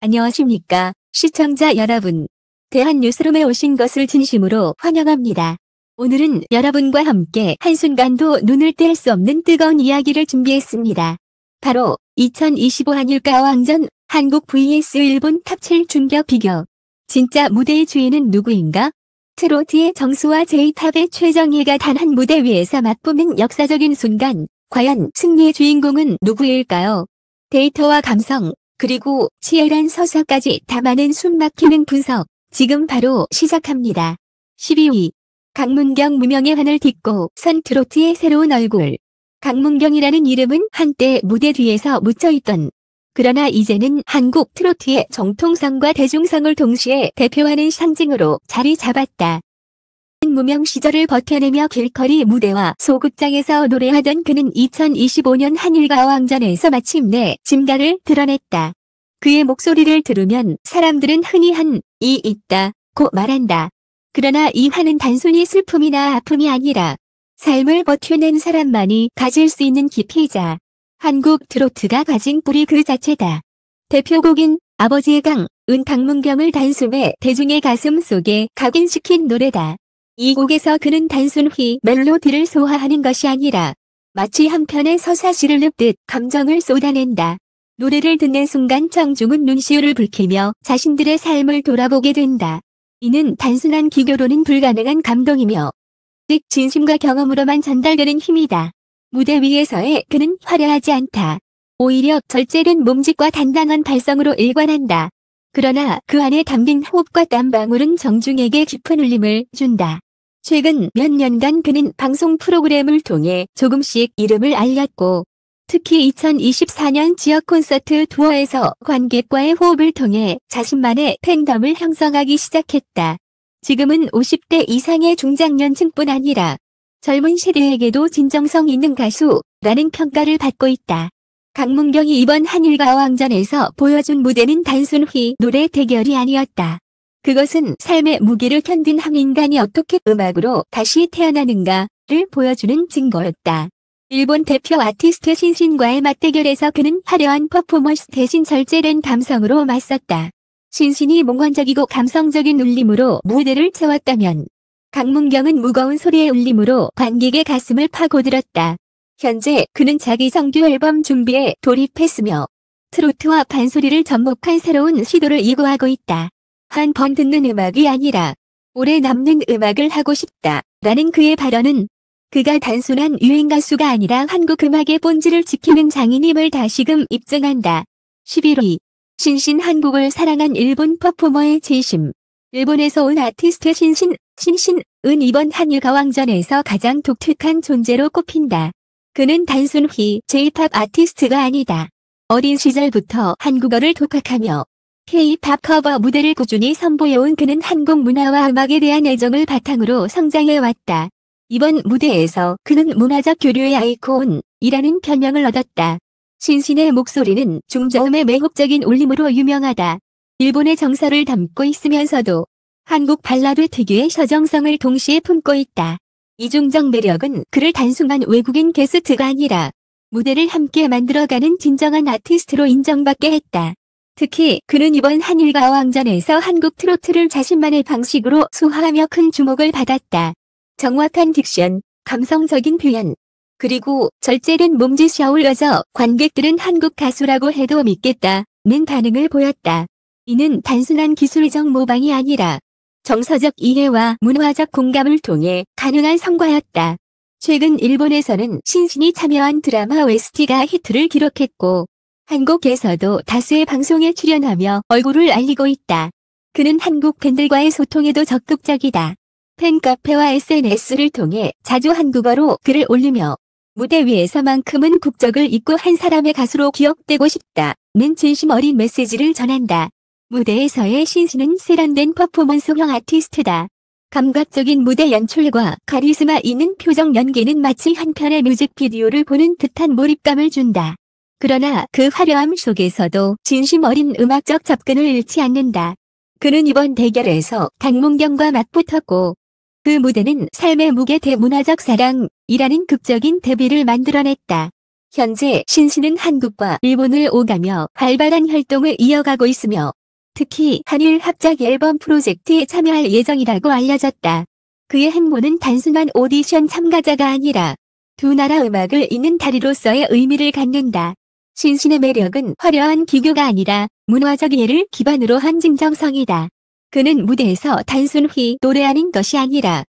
안녕하십니까, 시청자 여러분. 대한뉴스룸에 오신 것을 진심으로 환영합니다. 오늘은 여러분과 함께 한순간도 눈을 뗄 수 없는 뜨거운 이야기를 준비했습니다. 바로 2025 한일가왕전 한국 vs 일본 탑7 준격 비교. 진짜 무대의 주인은 누구인가? 트로트의 정수와 J-팝의 최정예가 단 한 무대 위에서 맛보는 역사적인 순간, 과연 승리의 주인공은 누구일까요? 데이터와 감성, 그리고 치열한 서사까지 담아낸 숨막히는 분석, 지금 바로 시작합니다. 12위. 강문경 무명의 환을 딛고 선 트로트의 새로운 얼굴. 강문경이라는 이름은 한때 무대 뒤에서 묻혀있던, 그러나 이제는 한국 트로트의 정통성과 대중성을 동시에 대표하는 상징으로 자리 잡았다. 무명 시절을 버텨내며 길거리 무대와 소극장에서 노래하던 그는 2025년 한일가왕전에서 마침내 진가를 드러냈다. 그의 목소리를 들으면 사람들은 흔히 이 있다고 말한다. 그러나 이 환은 단순히 슬픔이나 아픔이 아니라 삶을 버텨낸 사람만이 가질 수 있는 깊이이자 한국 트로트가 가진 뿌리 그 자체다. 대표곡인 아버지의 강은 강문경을 단숨에 대중의 가슴 속에 각인시킨 노래다. 이 곡에서 그는 단순히 멜로디를 소화하는 것이 아니라 마치 한 편의 서사시를 읊듯 감정을 쏟아낸다. 노래를 듣는 순간 청중은 눈시울을 붉히며 자신들의 삶을 돌아보게 된다. 이는 단순한 기교로는 불가능한 감동이며 즉 진심과 경험으로만 전달되는 힘이다. 무대 위에서의 그는 화려하지 않다. 오히려 절제된 몸짓과 단단한 발성으로 일관한다. 그러나 그 안에 담긴 호흡과 땀방울은 정중에게 깊은 울림을 준다. 최근 몇 년간 그는 방송 프로그램을 통해 조금씩 이름을 알렸고, 특히 2024년 지역 콘서트 투어에서 관객과의 호흡을 통해 자신만의 팬덤을 형성하기 시작했다. 지금은 50대 이상의 중장년층뿐 아니라 젊은 세대에게도 진정성 있는 가수라는 평가를 받고 있다. 강문경이 이번 한일가왕전에서 보여준 무대는 단순히 노래 대결이 아니었다. 그것은 삶의 무게를 견딘 한 인간이 어떻게 음악으로 다시 태어나는가를 보여주는 증거였다. 일본 대표 아티스트 신신과의 맞대결에서 그는 화려한 퍼포먼스 대신 절제된 감성으로 맞섰다. 신신이 몽환적이고 감성적인 울림으로 무대를 채웠다면 강문경은 무거운 소리의 울림으로 관객의 가슴을 파고들었다. 현재 그는 자기 정규 앨범 준비에 돌입했으며 트로트와 판소리를 접목한 새로운 시도를 이고하고 있다. 한 번 듣는 음악이 아니라 오래 남는 음악을 하고 싶다라는 그의 발언은 그가 단순한 유행 가수가 아니라 한국 음악의 본질을 지키는 장인임을 다시금 입증한다. 11위. 신신 한국을 사랑한 일본 퍼포머의 진심. 일본에서 온 아티스트 신신은 이번 한일가왕전에서 가장 독특한 존재로 꼽힌다. 그는 단순히 J-팝 아티스트가 아니다. 어린 시절부터 한국어를 독학하며 K-팝 커버 무대를 꾸준히 선보여온 그는 한국 문화와 음악에 대한 애정을 바탕으로 성장해왔다. 이번 무대에서 그는 문화적 교류의 아이콘이라는 별명을 얻었다. 신신의 목소리는 중저음의 매혹적인 울림으로 유명하다. 일본의 정서를 담고 있으면서도 한국 발라드 특유의 서정성을 동시에 품고 있다. 이중적 매력은 그를 단순한 외국인 게스트가 아니라 무대를 함께 만들어가는 진정한 아티스트로 인정받게 했다. 특히 그는 이번 한일가왕전에서 한국 트로트를 자신만의 방식으로 소화하며 큰 주목을 받았다. 정확한 딕션, 감성적인 표현, 그리고 절제된 몸짓이 어우러져 관객들은 한국 가수라고 해도 믿겠다는 반응을 보였다. 이는 단순한 기술적 모방이 아니라 정서적 이해와 문화적 공감을 통해 가능한 성과였다. 최근 일본에서는 신신이 참여한 드라마 OST가 히트를 기록했고 한국에서도 다수의 방송에 출연하며 얼굴을 알리고 있다. 그는 한국 팬들과의 소통에도 적극적이다. 팬카페와 SNS를 통해 자주 한국어로 글을 올리며 무대 위에서만큼은 국적을 잊고 한 사람의 가수로 기억되고 싶다는 진심 어린 메시지를 전한다. 무대에서의 신신은 세련된 퍼포먼스형 아티스트다. 감각적인 무대 연출과 카리스마 있는 표정 연기는 마치 한 편의 뮤직비디오를 보는 듯한 몰입감을 준다. 그러나 그 화려함 속에서도 진심 어린 음악적 접근을 잃지 않는다. 그는 이번 대결에서 강문경과 맞붙었고 그 무대는 삶의 무게 대문화적 사랑이라는 극적인 대비를 만들어냈다. 현재 신씨는 한국과 일본을 오가며 활발한 활동을 이어가고 있으며 특히 한일 합작 앨범 프로젝트에 참여할 예정이라고 알려졌다. 그의 행보는 단순한 오디션 참가자가 아니라 두 나라 음악을 잇는 다리로서의 의미를 갖는다. 신신의 매력은 화려한 기교가 아니라 문화적 이해를 기반으로 한 진정성이다. 그는 무대에서 단순히 노래하는 것이 아니라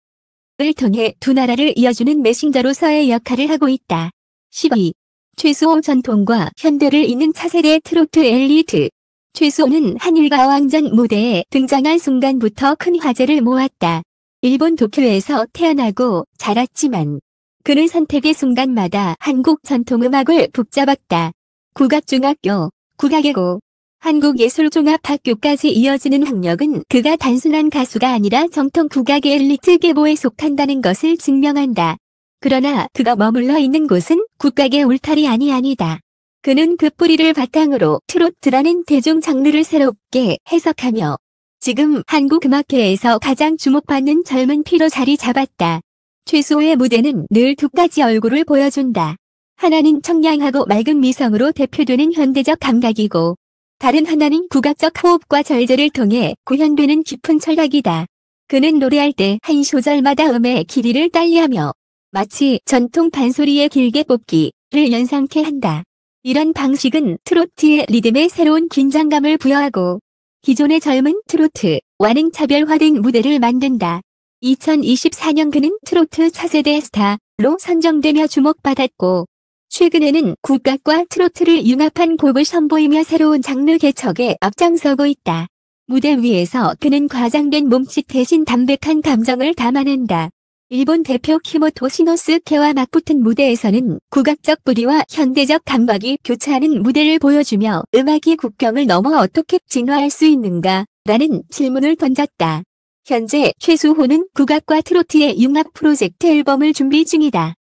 을 통해 두 나라를 이어주는 메신저로서의 역할을 하고 있다. 12. 최수호 전통과 현대를 잇는 차세대 트로트 엘리트. 최수호는 한일과 어왕전 무대에 등장한 순간부터 큰 화제를 모았다. 일본 도쿄에서 태어나고 자랐지만 그는 선택의 순간마다 한국 전통음악을 붙잡았다. 국악중학교, 국악예고, 한국예술종합학교까지 이어지는 학력은 그가 단순한 가수가 아니라 정통 국악의 엘리트 계보에 속한다는 것을 증명한다. 그러나 그가 머물러 있는 곳은 국악의 울타리 아니다. 그는 그 뿌리를 바탕으로 트로트라는 대중 장르를 새롭게 해석하며 지금 한국 음악계에서 가장 주목받는 젊은 피로 자리 잡았다. 최수호의 무대는 늘 두 가지 얼굴을 보여준다. 하나는 청량하고 맑은 미성으로 대표되는 현대적 감각이고 다른 하나는 국악적 호흡과 절제를 통해 구현되는 깊은 철학이다. 그는 노래할 때 한 소절마다 음의 길이를 딸리하며 마치 전통 판소리의 길게 뽑기를 연상케 한다. 이런 방식은 트로트의 리듬에 새로운 긴장감을 부여하고 기존의 젊은 트로트와는 차별화된 무대를 만든다. 2024년 그는 트로트 차세대 스타로 선정되며 주목받았고 최근에는 국악과 트로트를 융합한 곡을 선보이며 새로운 장르 개척에 앞장서고 있다. 무대 위에서 그는 과장된 몸짓 대신 담백한 감정을 담아낸다. 일본 대표 키모토 시노스케와 맞붙은 무대에서는 국악적 뿌리와 현대적 감각이 교차하는 무대를 보여주며 음악이 국경을 넘어 어떻게 진화할 수 있는가? 라는 질문을 던졌다. 현재 최수호는 국악과 트로트의 융합 프로젝트 앨범을 준비 중이다.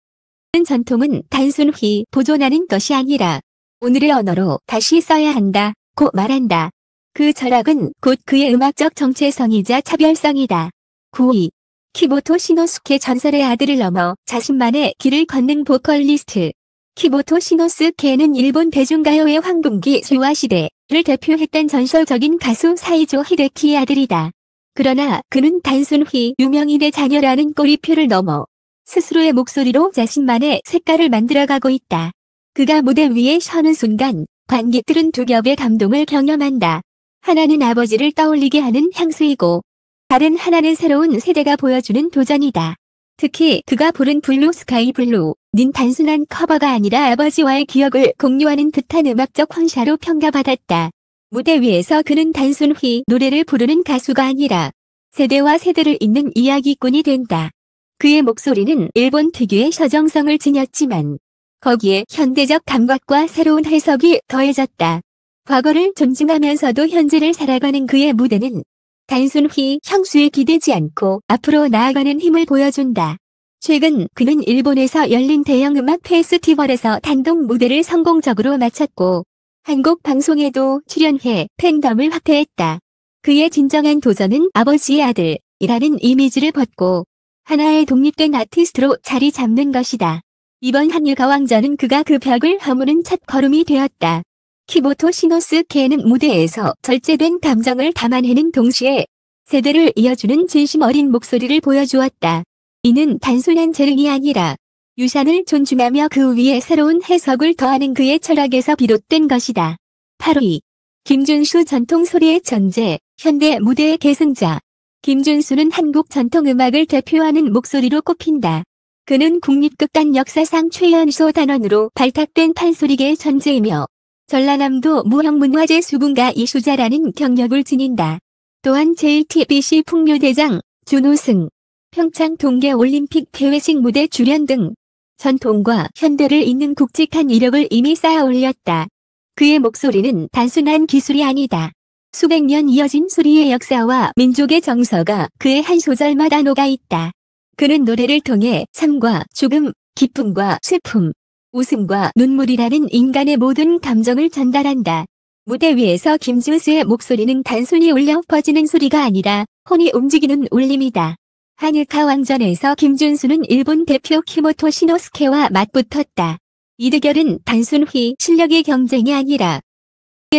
전통은 단순히 보존하는 것이 아니라 오늘의 언어로 다시 써야 한다고 말한다. 그 철학은 곧 그의 음악적 정체성이자 차별성이다. 9위. 키모토 시노스케 전설의 아들을 넘어 자신만의 길을 걷는 보컬리스트. 키모토 시노스케는 일본 대중가요의 황금기 수화 시대를 대표했던 전설적인 가수 사이조 히데키의 아들이다. 그러나 그는 단순히 유명인의 자녀라는 꼬리표를 넘어 스스로의 목소리로 자신만의 색깔을 만들어가고 있다. 그가 무대 위에 서는 순간 관객들은 두 겹의 감동을 경험한다. 하나는 아버지를 떠올리게 하는 향수이고 다른 하나는 새로운 세대가 보여주는 도전이다. 특히 그가 부른 블루 스카이 블루는 단순한 커버가 아니라 아버지와의 기억을 공유하는 듯한 음악적 황샤로 평가받았다. 무대 위에서 그는 단순히 노래를 부르는 가수가 아니라 세대와 세대를 잇는 이야기꾼이 된다. 그의 목소리는 일본 특유의 서정성을 지녔지만 거기에 현대적 감각과 새로운 해석이 더해졌다. 과거를 존중하면서도 현재를 살아가는 그의 무대는 단순히 향수에 기대지 않고 앞으로 나아가는 힘을 보여준다. 최근 그는 일본에서 열린 대형 음악 페스티벌에서 단독 무대를 성공적으로 마쳤고 한국 방송에도 출연해 팬덤을 확대했다. 그의 진정한 도전은 아버지의 아들이라는 이미지를 벗고 하나의 독립된 아티스트로 자리 잡는 것이다. 이번 한일 가왕전은 그가 그 벽을 허무는 첫 걸음이 되었다. 키모토 시노스케는 무대에서 절제된 감정을 담아내는 동시에 세대를 이어주는 진심 어린 목소리를 보여주었다. 이는 단순한 재능이 아니라 유산을 존중하며 그 위에 새로운 해석을 더하는 그의 철학에서 비롯된 것이다. 8위. 김준수 전통 소리의 천재, 현대 무대의 계승자. 김준수는 한국 전통음악을 대표하는 목소리로 꼽힌다. 그는 국립극단 역사상 최연소 단원으로 발탁된 판소리계의 천재이며 전라남도 무형문화재 수군가 이수자라는 경력을 지닌다. 또한 JTBC 풍류대장, 준우승, 평창 동계올림픽 개회식 무대 출연 등 전통과 현대를 잇는 굵직한 이력을 이미 쌓아 올렸다. 그의 목소리는 단순한 기술이 아니다. 수백 년 이어진 소리의 역사와 민족의 정서가 그의 한 소절마다 녹아있다. 그는 노래를 통해 삶과 죽음, 기쁨과 슬픔, 웃음과 눈물이라는 인간의 모든 감정을 전달한다. 무대 위에서 김준수의 목소리는 단순히 울려 퍼지는 소리가 아니라 혼이 움직이는 울림이다. 한일 가왕전에서 김준수는 일본 대표 키모토 시노스케와 맞붙었다. 이 대결은 단순히 실력의 경쟁이 아니라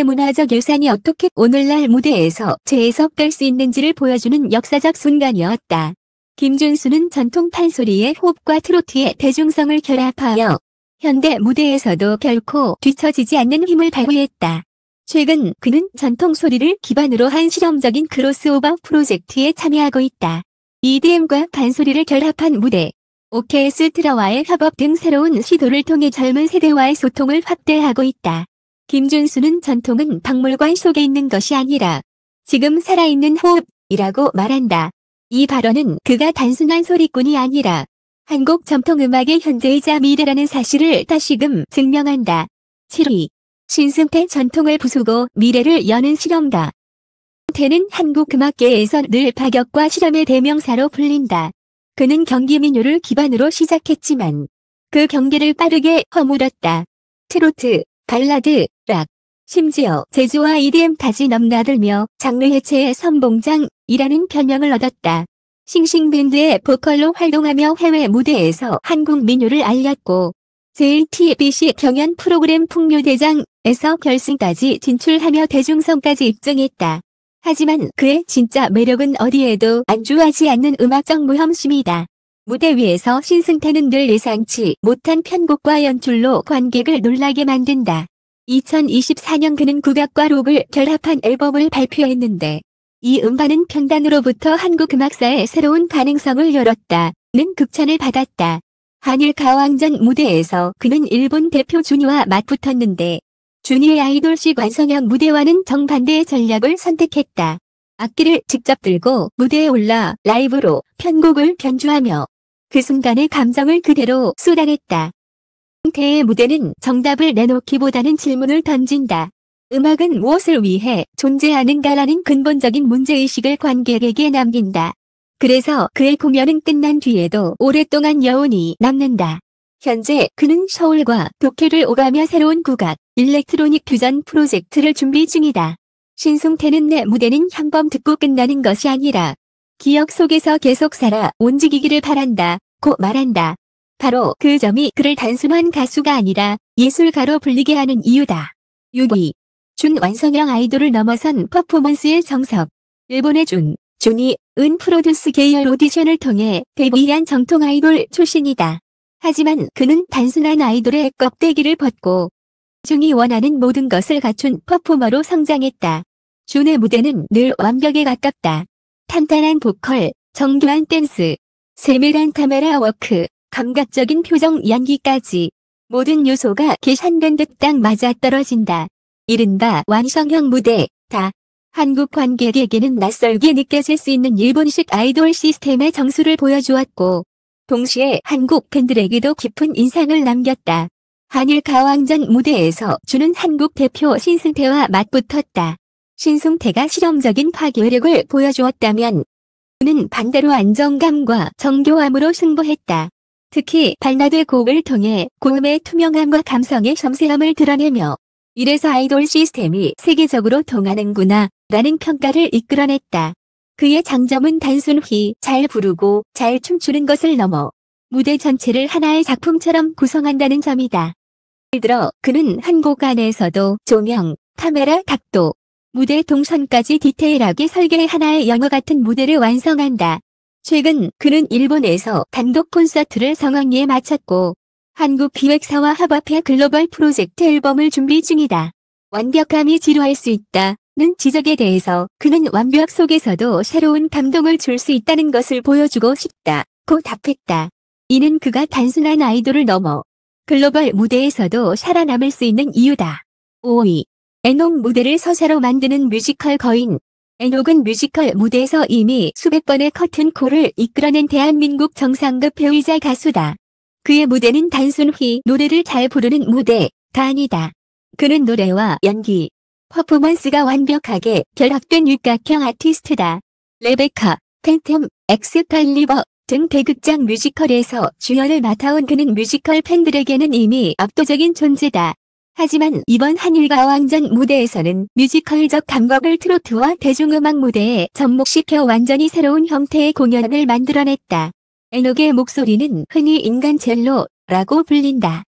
문화적 유산이 어떻게 오늘날 무대에서 재해석될 수 있는지를 보여주는 역사적 순간이었다. 김준수는 전통 판소리의 호흡과 트로트의 대중성을 결합하여 현대 무대에서도 결코 뒤처지지 않는 힘을 발휘했다. 최근 그는 전통 소리를 기반으로 한 실험적인 크로스오버 프로젝트에 참여하고 있다. EDM과 판소리를 결합한 무대, 오케스트라와의 협업 등 새로운 시도를 통해 젊은 세대와의 소통을 확대하고 있다. 김준수는 전통은 박물관 속에 있는 것이 아니라 지금 살아있는 호흡이라고 말한다. 이 발언은 그가 단순한 소리꾼이 아니라 한국 전통음악의 현재이자 미래라는 사실을 다시금 증명한다. 7위. 신승태 전통을 부수고 미래를 여는 실험가. 신승태는 한국 음악계에서 늘 파격과 실험의 대명사로 불린다. 그는 경기 민요를 기반으로 시작했지만 그 경계를 빠르게 허물었다. 트로트, 발라드, 락, 심지어 재즈와 EDM까지 넘나들며 장르 해체의 선봉장이라는 별명을 얻었다. 싱싱밴드의 보컬로 활동하며 해외 무대에서 한국 민요를 알렸고 JTBC 경연 프로그램 풍류대장에서 결승까지 진출하며 대중성까지 입증했다. 하지만 그의 진짜 매력은 어디에도 안주하지 않는 음악적 모험심이다. 무대 위에서 신승태는 늘 예상치 못한 편곡과 연출로 관객을 놀라게 만든다. 2024년 그는 국악과 록을 결합한 앨범을 발표했는데 이 음반은 평단으로부터 한국 음악사에 새로운 가능성을 열었다는 극찬을 받았다. 한일 가왕전 무대에서 그는 일본 대표 준이와 맞붙었는데 준이의 아이돌식 완성형 무대와는 정반대의 전략을 선택했다. 악기를 직접 들고 무대에 올라 라이브로 편곡을 변주하며 그 순간의 감정을 그대로 쏟아냈다. 신승태의 무대는 정답을 내놓기보다는 질문을 던진다. 음악은 무엇을 위해 존재하는가라는 근본적인 문제의식을 관객에게 남긴다. 그래서 그의 공연은 끝난 뒤에도 오랫동안 여운이 남는다. 현재 그는 서울과 도쿄를 오가며 새로운 국악, 일렉트로닉 퓨전 프로젝트를 준비 중이다. 신승태는 내 무대는 한 번 듣고 끝나는 것이 아니라 기억 속에서 계속 살아 움직이기를 바란다고 말한다. 바로 그 점이 그를 단순한 가수가 아니라 예술가로 불리게 하는 이유다. 6위. 준 완성형 아이돌을 넘어선 퍼포먼스의 정석. 일본의 준이 은 프로듀스 계열 오디션을 통해 데뷔한 정통 아이돌 출신이다. 하지만 그는 단순한 아이돌의 껍데기를 벗고 준이 원하는 모든 것을 갖춘 퍼포머로 성장했다. 준의 무대는 늘 완벽에 가깝다. 탄탄한 보컬, 정교한 댄스, 세밀한 카메라 워크, 감각적인 표정 연기까지 모든 요소가 계산된 듯 딱 맞아떨어진다. 이른바 완성형 무대다. 한국 관객에게는 낯설게 느껴질 수 있는 일본식 아이돌 시스템의 정수를 보여주었고 동시에 한국 팬들에게도 깊은 인상을 남겼다. 한일 가왕전 무대에서 준은 한국 대표 신승태와 맞붙었다. 신승태가 실험적인 파괴력을 보여주었다면 준은 반대로 안정감과 정교함으로 승부했다. 특히 발라드 곡을 통해 고음의 투명함과 감성의 섬세함을 드러내며 이래서 아이돌 시스템이 세계적으로 통하는구나 라는 평가를 이끌어냈다. 그의 장점은 단순히 잘 부르고 잘 춤추는 것을 넘어 무대 전체를 하나의 작품처럼 구성한다는 점이다. 예를 들어 그는 한 곡 안에서도 조명, 카메라 각도, 무대 동선까지 디테일하게 설계해 하나의 영화 같은 무대를 완성한다. 최근 그는 일본에서 단독 콘서트를 성황리에 마쳤고 한국 기획사와 합업해 글로벌 프로젝트 앨범을 준비 중이다. 완벽함이 지루할 수 있다는 지적에 대해서 그는 완벽 속에서도 새로운 감동을 줄 수 있다는 것을 보여주고 싶다고 답했다. 이는 그가 단순한 아이돌을 넘어 글로벌 무대에서도 살아남을 수 있는 이유다. 5위. 에녹 무대를 서사로 만드는 뮤지컬 거인. 에녹은 뮤지컬 무대에서 이미 수백 번의 커튼콜을 이끌어낸 대한민국 정상급 배우이자 가수다. 그의 무대는 단순히 노래를 잘 부르는 무대가 아니다. 그는 노래와 연기, 퍼포먼스가 완벽하게 결합된 육각형 아티스트다. 레베카, 팬텀, 엑스칼리버 등 대극장 뮤지컬에서 주연을 맡아온 그는 뮤지컬 팬들에게는 이미 압도적인 존재다. 하지만 이번 한일가왕전 무대에서는 뮤지컬적 감각을 트로트와 대중음악 무대에 접목시켜 완전히 새로운 형태의 공연을 만들어냈다. 에녹의 목소리는 흔히 인간 첼로라고 불린다.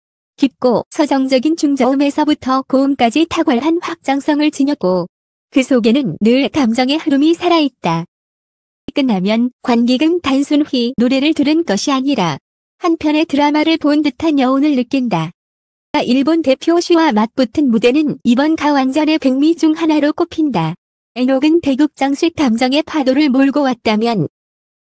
깊고 서정적인 중저음에서부터 고음까지 탁월한 확장성을 지녔고 그 속에는 늘 감정의 흐름이 살아있다. 끝나면 관객은 단순히 노래를 들은 것이 아니라 한 편의 드라마를 본 듯한 여운을 느낀다. 일본 대표 시와 맞붙은 무대는 이번 가왕전의 백미 중 하나로 꼽힌다. 에녹은 대극장식 감정의 파도를 몰고 왔다면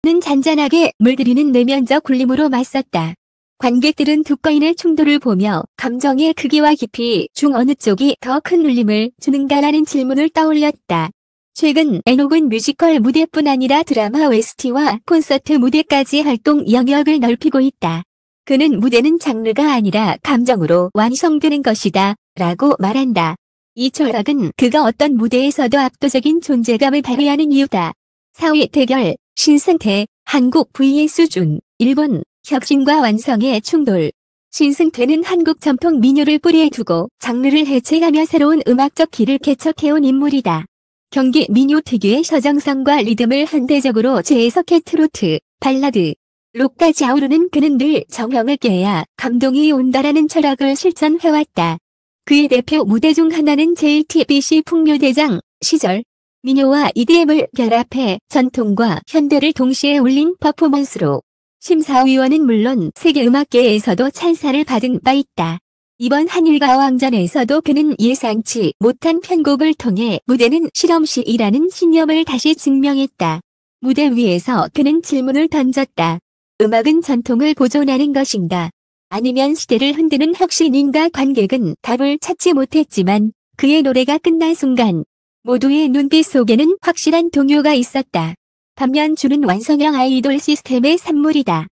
는 잔잔하게 물들이는 내면적 굴림으로 맞섰다. 관객들은 두 거인의 충돌을 보며 감정의 크기와 깊이 중 어느 쪽이 더 큰 울림을 주는가라는 질문을 떠올렸다. 최근 에녹은 뮤지컬 무대뿐 아니라 드라마 OST와 콘서트 무대까지 활동 영역을 넓히고 있다. 그는 무대는 장르가 아니라 감정으로 완성되는 것이다 라고 말한다. 이 철학은 그가 어떤 무대에서도 압도적인 존재감을 발휘하는 이유다. 4위 대결 신승태 한국 vs 준 일본 혁신과 완성의 충돌. 신승태는 한국 전통 민요를 뿌리에 두고 장르를 해체하며 새로운 음악적 길을 개척해온 인물이다. 경기 민요 특유의 서정성과 리듬을 현대적으로 재해석해 트로트, 발라드, 록까지 아우르는 그는 늘 정형을 깨야 감동이 온다라는 철학을 실천해왔다. 그의 대표 무대 중 하나는 JTBC 풍류대장 시절 민요와 EDM을 결합해 전통과 현대를 동시에 올린 퍼포먼스로 심사위원은 물론 세계 음악계에서도 찬사를 받은 바 있다. 이번 한일가왕전에서도 그는 예상치 못한 편곡을 통해 무대는 실험시이라는 신념을 다시 증명했다. 무대 위에서 그는 질문을 던졌다. 음악은 전통을 보존하는 것인가? 아니면 시대를 흔드는 혁신인가? 관객은 답을 찾지 못했지만 그의 노래가 끝난 순간 모두의 눈빛 속에는 확실한 동요가 있었다. 반면 준은 완성형 아이돌 시스템의 산물이다.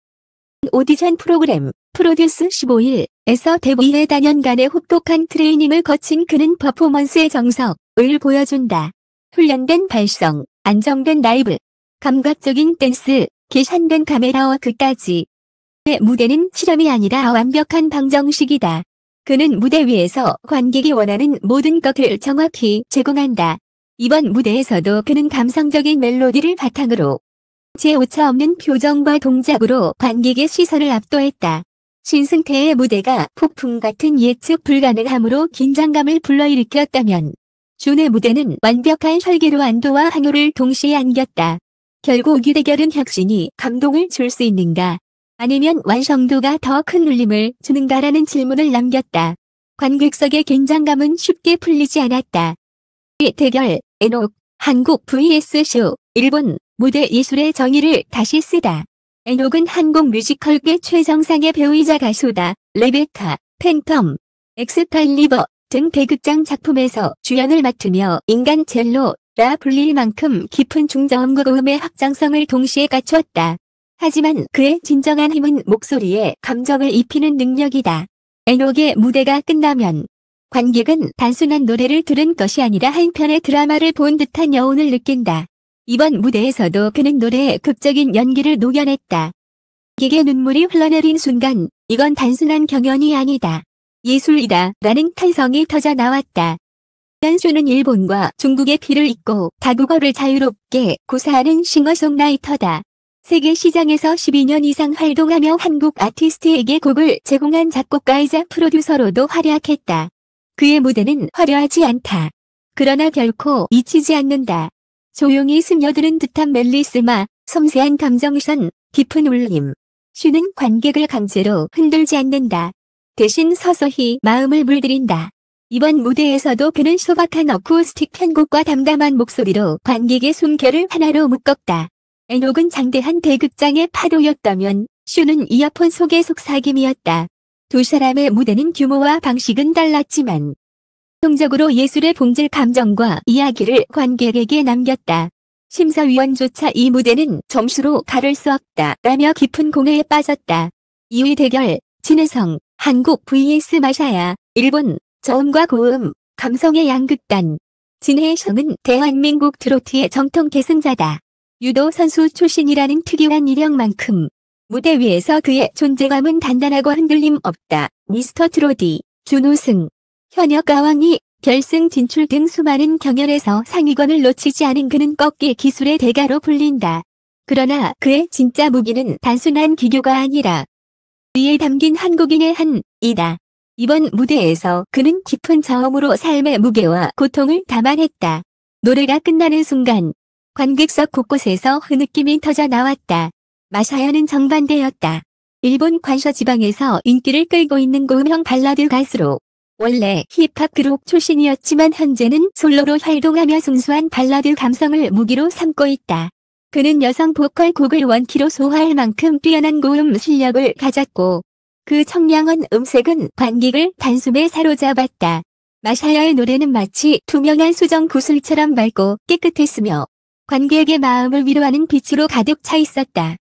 오디션 프로그램 프로듀스 15일에서 데뷔 2단연간의 혹독한 트레이닝을 거친 그는 퍼포먼스의 정석을 보여준다. 훈련된 발성, 안정된 라이브, 감각적인 댄스, 계산된 카메라워크까지. 그의 무대는 실험이 아니라 완벽한 방정식이다. 그는 무대 위에서 관객이 원하는 모든 것을 정확히 제공한다. 이번 무대에서도 그는 감성적인 멜로디를 바탕으로 제5차 없는 표정과 동작으로 관객의 시선을 압도했다. 신승태의 무대가 폭풍 같은 예측 불가능함으로 긴장감을 불러일으켰다면 준의 무대는 완벽한 설계로 안도와 항호를 동시에 안겼다. 결국 이 대결은 혁신이 감동을 줄 수 있는가? 아니면 완성도가 더 큰 울림을 주는가라는 질문을 남겼다. 관객석의 긴장감은 쉽게 풀리지 않았다. 이 대결 에녹 한국 vs 쇼 일본 무대 예술의 정의를 다시 쓰다. 에녹은 한국 뮤지컬계 최정상의 배우이자 가수다. 레베카, 팬텀, 엑스칼리버 등 대극장 작품에서 주연을 맡으며 인간 첼로라 불릴 만큼 깊은 중저음과 고음의 확장성을 동시에 갖추었다. 하지만 그의 진정한 힘은 목소리에 감정을 입히는 능력이다. 에녹의 무대가 끝나면 관객은 단순한 노래를 들은 것이 아니라 한 편의 드라마를 본 듯한 여운을 느낀다. 이번 무대에서도 그는 노래의 극적인 연기를 녹여냈다. 관객의 눈물이 흘러내린 순간 이건 단순한 경연이 아니다. 예술이다 라는 탄성이 터져 나왔다. 연수는 일본과 중국의 피를 잇고 다국어를 자유롭게 구사하는 싱어송라이터다. 세계 시장에서 12년 이상 활동하며 한국 아티스트에게 곡을 제공한 작곡가이자 프로듀서로도 활약했다. 그의 무대는 화려하지 않다. 그러나 결코 잊히지 않는다. 조용히 스며드는 듯한 멜리스마, 섬세한 감정선, 깊은 울림. 슈는 관객을 강제로 흔들지 않는다. 대신 서서히 마음을 물들인다. 이번 무대에서도 그는 소박한 어쿠스틱 편곡과 담담한 목소리로 관객의 숨결을 하나로 묶었다. 에녹은 장대한 대극장의 파도였다면 슈는 이어폰 속의 속삭임이었다. 두 사람의 무대는 규모와 방식은 달랐지만 공통적으로 예술의 본질 감정과 이야기를 관객에게 남겼다. 심사위원조차 이 무대는 점수로 가를 수 없다 라며 깊은 공회에 빠졌다. 2위 대결 진혜성 한국 vs 마샤야 일본 저음과 고음 감성의 양극단. 진혜성은 대한민국 트로트의 정통 계승자다. 유도 선수 출신이라는 특유한 이력만큼 무대 위에서 그의 존재감은 단단하고 흔들림 없다. 미스터 트로디, 준우승, 현역 가왕이 결승 진출 등 수많은 경연에서 상위권을 놓치지 않은 그는 꺾기 기술의 대가로 불린다. 그러나 그의 진짜 무기는 단순한 기교가 아니라 위에 담긴 한국인의 한이다. 이번 무대에서 그는 깊은 저음으로 삶의 무게와 고통을 담아냈다. 노래가 끝나는 순간 관객석 곳곳에서 흐느낌이 터져 나왔다. 마사야는 정반대였다. 일본 관서 지방에서 인기를 끌고 있는 고음형 발라드 가수로 원래 힙합 그룹 출신이었지만 현재는 솔로로 활동하며 순수한 발라드 감성을 무기로 삼고 있다. 그는 여성 보컬 곡을 원키로 소화할 만큼 뛰어난 고음 실력을 가졌고 그 청량한 음색은 관객을 단숨에 사로잡았다. 마사야의 노래는 마치 투명한 수정 구슬처럼 맑고 깨끗했으며 관객의 마음을 위로하는 빛으로 가득 차 있었다.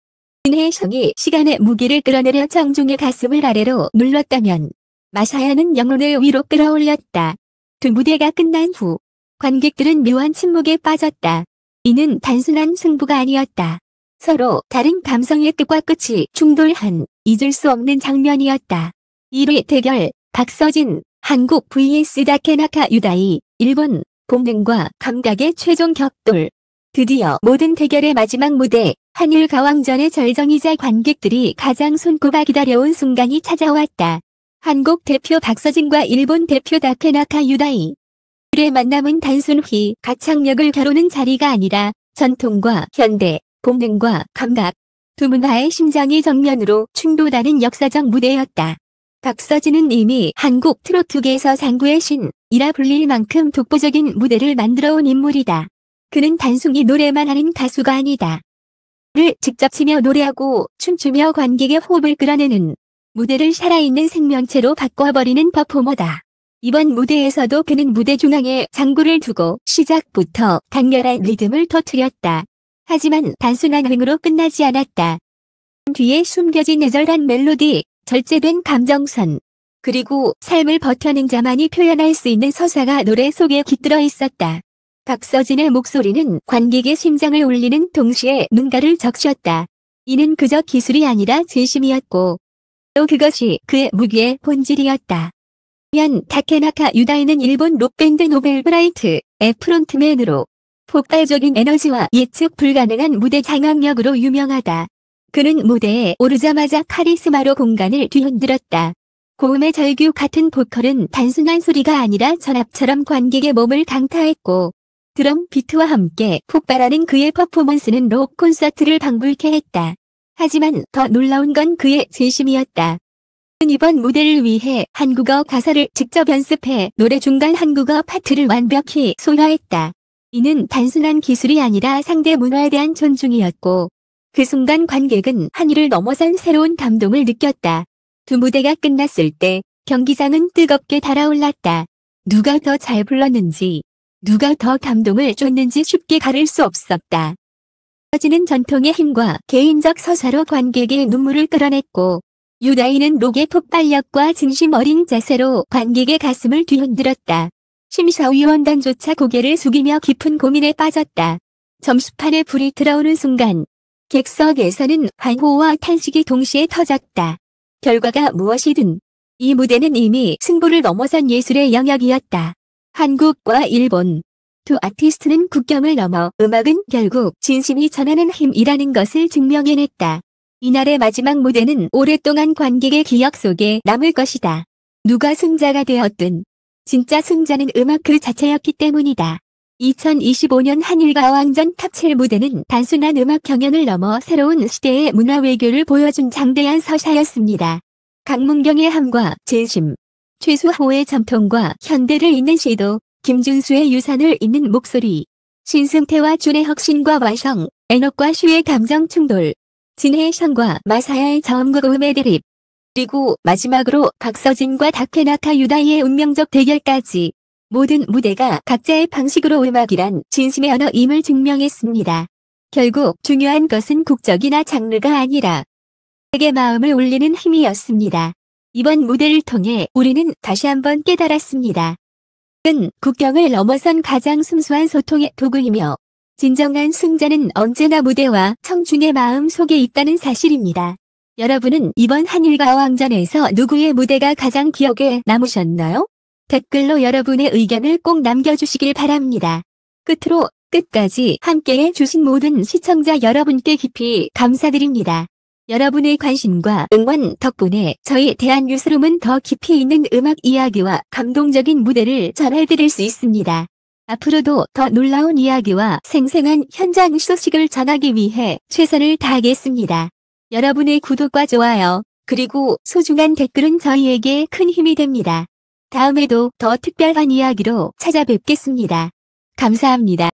그의 성이 시간의 무게를 끌어내려 청중의 가슴을 아래로 눌렀다면 마사야는 영혼을 위로 끌어올렸다. 두 무대가 끝난 후 관객들은 묘한 침묵에 빠졌다. 이는 단순한 승부가 아니었다. 서로 다른 감성의 끝과 끝이 충돌한 잊을 수 없는 장면이었다. 1위 대결 박서진 한국 vs 다케나카 유다이 일본 본능과 감각의 최종 격돌. 드디어 모든 대결의 마지막 무대 한일 가왕전의 절정이자 관객들이 가장 손꼽아 기다려온 순간이 찾아왔다. 한국 대표 박서진과 일본 대표 다케나카 유다이. 의 만남은 단순히 가창력을 겨루는 자리가 아니라 전통과 현대, 본능과 감각, 두 문화의 심장이 정면으로 충돌하는 역사적 무대였다. 박서진은 이미 한국 트로트계에서 상구의 신이라 불릴 만큼 독보적인 무대를 만들어온 인물이다. 그는 단순히 노래만 하는 가수가 아니다. 를 직접 치며 노래하고 춤추며 관객의 호흡을 끌어내는 무대를 살아있는 생명체로 바꿔버리는 퍼포머다. 이번 무대에서도 그는 무대 중앙에 장구를 두고 시작부터 강렬한 리듬을 터뜨렸다. 하지만 단순한 흥으로 끝나지 않았다. 뒤에 숨겨진 애절한 멜로디, 절제된 감정선, 그리고 삶을 버텨낸 자만이 표현할 수 있는 서사가 노래 속에 깃들어 있었다. 박서진의 목소리는 관객의 심장을 울리는 동시에 눈가를 적셨다. 이는 그저 기술이 아니라 진심이었고 또 그것이 그의 무기의 본질이었다. 현 다케나카 유다이는 일본 록밴드 노벨브라이트의 프론트맨으로 폭발적인 에너지와 예측 불가능한 무대 장악력으로 유명하다. 그는 무대에 오르자마자 카리스마로 공간을 뒤흔들었다. 고음의 절규 같은 보컬은 단순한 소리가 아니라 전압처럼 관객의 몸을 강타했고 드럼 비트와 함께 폭발하는 그의 퍼포먼스는 록 콘서트를 방불케 했다. 하지만 더 놀라운 건 그의 진심이었다. 이번 무대를 위해 한국어 가사를 직접 연습해 노래 중간 한국어 파트를 완벽히 소화했다. 이는 단순한 기술이 아니라 상대 문화에 대한 존중이었고 그 순간 관객은 한이를 넘어선 새로운 감동을 느꼈다. 두 무대가 끝났을 때 경기장은 뜨겁게 달아올랐다. 누가 더 잘 불렀는지, 누가 더 감동을 줬는지 쉽게 가릴 수 없었다. 서진은 전통의 힘과 개인적 서사로 관객의 눈물을 끌어냈고 유다이는 록의 폭발력과 진심 어린 자세로 관객의 가슴을 뒤흔들었다. 심사위원단조차 고개를 숙이며 깊은 고민에 빠졌다. 점수판에 불이 들어오는 순간 객석에서는 환호와 탄식이 동시에 터졌다. 결과가 무엇이든 이 무대는 이미 승부를 넘어선 예술의 영역이었다. 한국과 일본 두 아티스트는 국경을 넘어 음악은 결국 진심이 전하는 힘이라는 것을 증명해냈다. 이날의 마지막 무대는 오랫동안 관객의 기억 속에 남을 것이다. 누가 승자가 되었든 진짜 승자는 음악 그 자체였기 때문이다. 2025년 한일가왕전 탑7 무대는 단순한 음악 경연을 넘어 새로운 시대의 문화 외교를 보여준 장대한 서사였습니다. 강문경의 함과 진심, 최수호의 전통과 현대를 잇는 시도, 김준수의 유산을 잇는 목소리, 신승태와 준의 혁신과 완성, 애녹과 슈의 감정 충돌, 진해의 성과 마사야의 저음과 고음의 대립, 그리고 마지막으로 박서진과 다케나카 유다이의 운명적 대결까지 모든 무대가 각자의 방식으로 음악이란 진심의 언어임을 증명했습니다. 결국 중요한 것은 국적이나 장르가 아니라 관객의 마음을 울리는 힘이었습니다. 이번 무대를 통해 우리는 다시 한번 깨달았습니다. 은 국경을 넘어선 가장 순수한 소통의 도구이며 진정한 승자는 언제나 무대와 청중의 마음 속에 있다는 사실입니다. 여러분은 이번 한일가왕전에서 누구의 무대가 가장 기억에 남으셨나요? 댓글로 여러분의 의견을 꼭 남겨주시길 바랍니다. 끝으로 끝까지 함께해 주신 모든 시청자 여러분께 깊이 감사드립니다. 여러분의 관심과 응원 덕분에 저희 대한뉴스룸은 더 깊이 있는 음악 이야기와 감동적인 무대를 전해드릴 수 있습니다. 앞으로도 더 놀라운 이야기와 생생한 현장 소식을 전하기 위해 최선을 다하겠습니다. 여러분의 구독과 좋아요, 그리고 소중한 댓글은 저희에게 큰 힘이 됩니다. 다음에도 더 특별한 이야기로 찾아뵙겠습니다. 감사합니다.